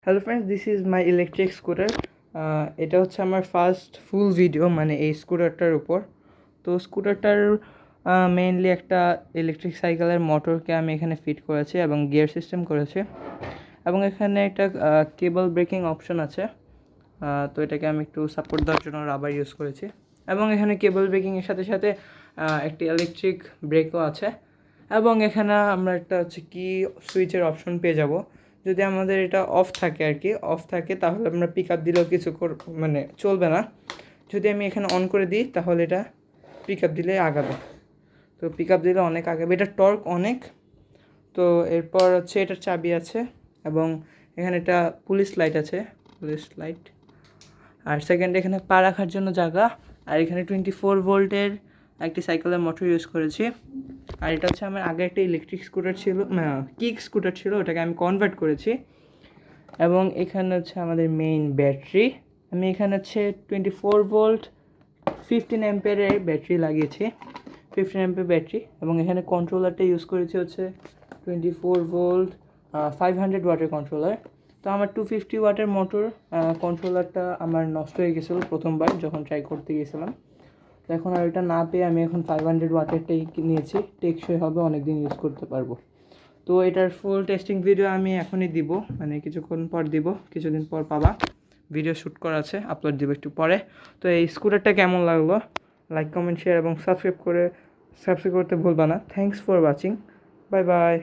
Hello friends, this is my electric scooter. এটা হচ্ছে আমার ফার্স্ট ফুল ভিডিও মানে এই স্কুটারটার উপর। তো স্কুটারটার মেইনলি একটা ইলেকট্রিক সাইকেলের মোটরকে আমি এখানে ফিট করেছি এবং গিয়ার সিস্টেম করেছি, এবং এখানে একটা কেবল ব্রেকিং অপশন আছে। তো এটাকে আমি একটু সাপোর্ট দেওয়ার জন্য রাবার ইউজ করেছি, এবং এখানে কেবল ব্রেকিংয়ের সাথে সাথে একটি ইলেকট্রিক ব্রেকও আছে, এবং এখানে আমরা একটা হচ্ছে কি সুইচের অপশন পেয়ে যাব। যদি আমাদের এটা অফ থাকে আর কি, অফ থাকে তাহলে আমরা পিক আপ দিলেও কিছু মানে চলবে না। যদি আমি এখানে অন করে দিই তাহলে এটা পিক আপ দিলে আগাবে। তো পিক আপ দিলে অনেক আগাবে, এটা টর্ক অনেক। তো এরপর হচ্ছে এটার চাবি আছে, এবং এখানে একটা পুলিশ লাইট আছে, পুলিশ লাইট। আর সেকেন্ড, এখানে পা রাখার জন্য জায়গা। আর এখানে 24 ভোল্টের একটি সাইকেলের মোটর ইউজ করেছি। আর এটা হচ্ছে আমার আগে একটা ইলেকট্রিক স্কুটার ছিল, কিক স্কুটার ছিল, ওটাকে আমি কনভার্ট করেছি। এবং এখানে হচ্ছে আমাদের মেইন ব্যাটারি। আমি এখানে হচ্ছে 24 ভোল্ট 15 অ্যাম্পিয়ারের ব্যাটারি লাগিয়েছি, 15 অ্যাম্পিয়ার ব্যাটারি। এবং এখানে কন্ট্রোলারটা ইউজ করেছি হচ্ছে 24 ভোল্ট 500 ওয়াটের কন্ট্রোলার। তো আমার 250 ওয়াটের মোটর কন্ট্রোলারটা আমার নষ্ট হয়ে গেছিলো প্রথমবার যখন ট্রাই করতে গিয়েছিলাম। তো এখন আর এটা না পেয়ে আমি এখন 500 ওয়াটেরটাই নিয়েছি, টেকসই হবে, অনেক দিন ইউজ করতে পারবো। তো এটার ফুল টেস্টিং ভিডিও আমি এখনই দিব, মানে কিছুক্ষণ পর দিব, কিছুদিন পর পাবা। ভিডিও শ্যুট করা আছে, আপলোড দিব একটু পরে। তো এই স্কুটারটা কেমন লাগলো, লাইক কমেন্ট শেয়ার এবং সাবস্ক্রাইব করতে ভুলবা না। Thanks for watching, bye bye.